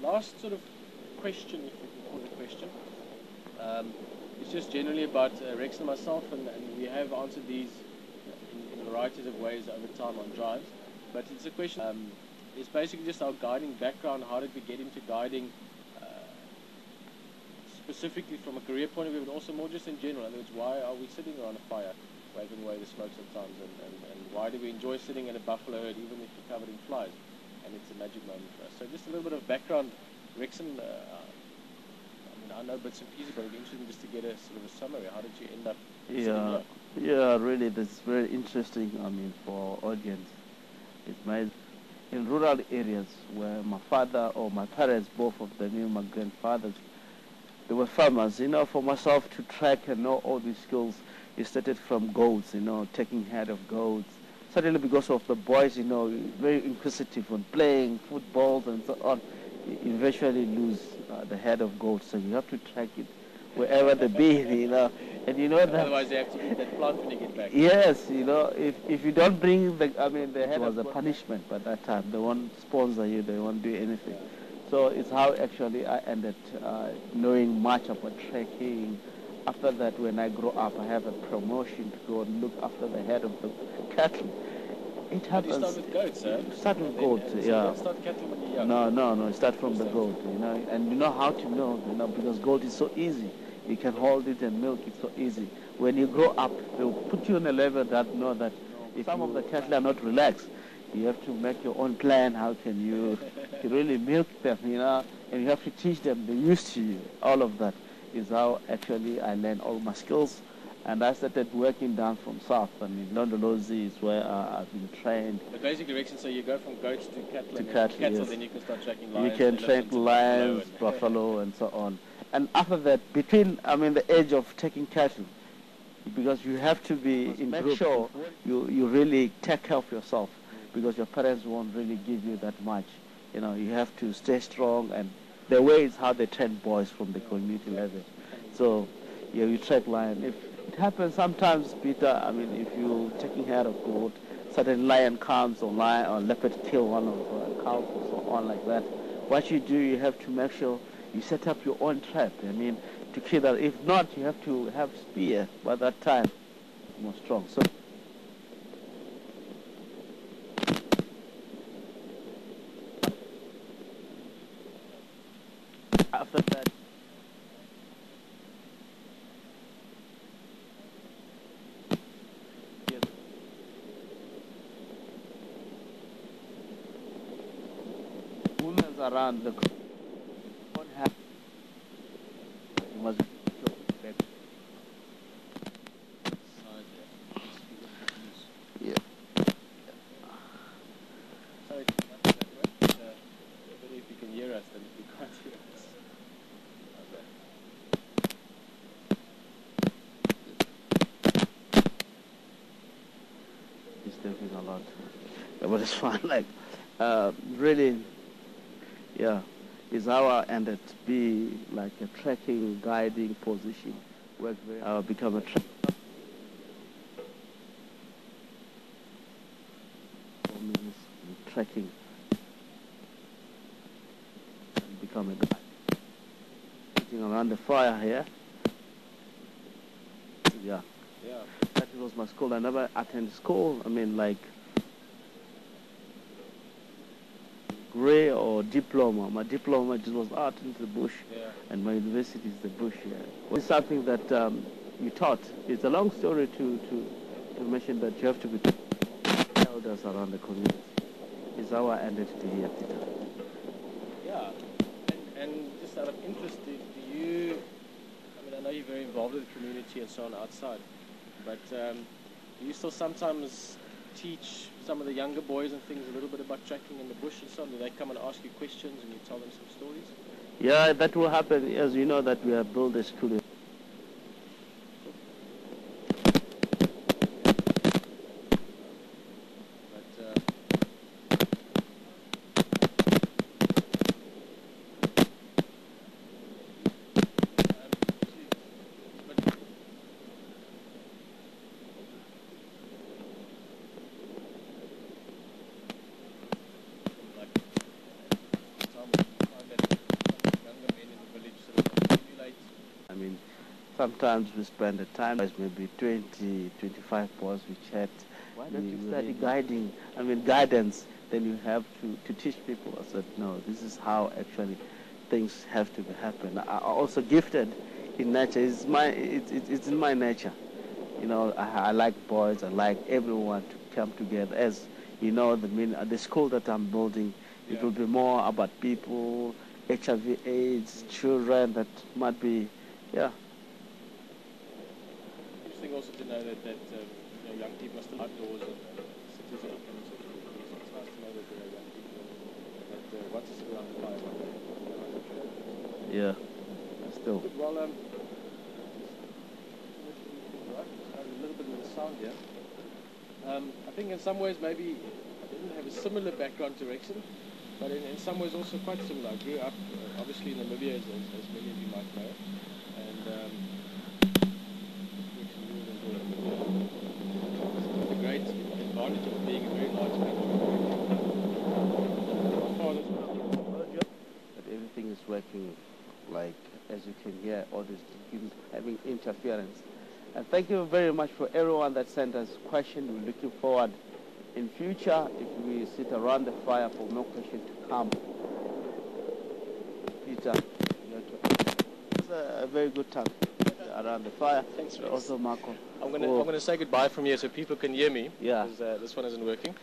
last sort of question, if you can call it a question, it's just generally about Rex and myself, and we have answered these in varieties of ways over time on drives. But it's a question. It's basically just our guiding background. How did we get into guiding? Specifically from a career point of view, but also more just in general. In other words, why are we sitting around a fire, waving away the smoke sometimes, and why do we enjoy sitting in a buffalo herd, even if you're covered in flies? And it's a magic moment for us. So just a little bit of background, Rexon. I know bits and pieces, but it'd be interesting just to get a sort of a summary. How did you end up sitting here? Yeah, really, that's very interesting. I mean, for our audience, it's my in rural areas where my father or my parents, both of them, even my grandfathers, they were farmers. You know, for myself to track and know all these skills, it started from goats, you know, taking head of goats. Suddenly because of the boys, you know, very inquisitive on playing footballs and so on, you eventually lose the head of goats. So you have to track it wherever they be, you know. And you know that... Otherwise they have to eat that plant when you get back. Yes, you know, if you don't bring the head was a punishment by that time. They won't sponsor you, they won't do anything. Yeah. So it's how actually I ended knowing much about trekking. After that, when I grow up, I have a promotion to go and look after the head of the cattle. It happens. You start with goats, huh? Start with goats, so yeah. You don't start cattle when you're young. No, start from the goat, you know. And you know how to milk, you know, because goat is so easy. You can hold it and milk it so easy. When you grow up, they'll put you on a level that know that if some of the cattle are not relaxed, you have to make your own plan. How can you really milk them, you know? And you have to teach them. They're used to you. All of that is how actually I learned all my skills. And I started working down from south. I mean, Londolozi is where I've been trained. But basically, Rexon, so you go from goats to cattle, yes. Then you can start tracking lions. You can track lions, buffalo, and so on. And after that, between, the age of taking cattle, because you have to be in group, sure you really take care of yourself, because your parents won't really give you that much. You know, you have to stay strong, and the way is how they train boys from the community level. So, yeah, you track lion. If it happens sometimes, Peter, if you're taking care of goat, certain lion comes or leopard kill one of cows or so on like that. What you do, you have to make sure you set up your own trap. To kill that. If not, you have to have spear by that time. More strong. So after that, yes. Women's around the don't have. You must be yeah. Sorry to interrupt that way, but if you can hear us, then if you can't hear us. It's taking a lot. Yeah, but it's fun. Really, yeah, is how I ended to be like a trekking, guiding position. Work very. I'll become a trekking and become a guide. Sitting around the fire here. Yeah. Yeah. That was my school. I never attended school. Gray or diploma. My diploma just was out into the bush, Yeah. and my university is the bush here. It's something that you taught. It's a long story to mention that you have to be elders around the community. It's how I ended to here, Peter. Yeah. And just out of interest, do you, I know you're very involved with the community and so on outside, but do you still sometimes teach some of the younger boys and things a little bit about tracking in the bush and so on? Do they come and ask you questions and you tell them some stories? Yeah, that will happen. As you know that we have built a school. sometimes we spend the time, maybe 20, 25 boys we chat. Why don't you study guidance? Then you have to teach people. I said, no, this is how actually things have to happen. I also gifted in nature. It's in my nature. You know, I like boys. I like everyone to come together. As you know, the school that I'm building, it will be more about people, HIV/AIDS, children that might be, yeah. Interesting also to know that you know, young people are still outdoors and cities are open. So it's nice to know that there are young people that want to sit around the fire one day. Yeah, still. Good, well, right, a little bit of the sound here. I think in some ways maybe I didn't have a similar background to Rexon, but in some ways also quite similar. I grew up obviously in Namibia, as many of you might know, and the great advantage of being a very large country. My father's But everything is working, like as you can hear, all this having interference. And thank you very much for everyone that sent us questions. We're looking forward in future if we sit around the fire for more questions to come. Peter, it's a very good time around the fire. Thanks, Rex. Also, Marco. I'm gonna say goodbye from here so people can hear me. Yeah. Because this one isn't working.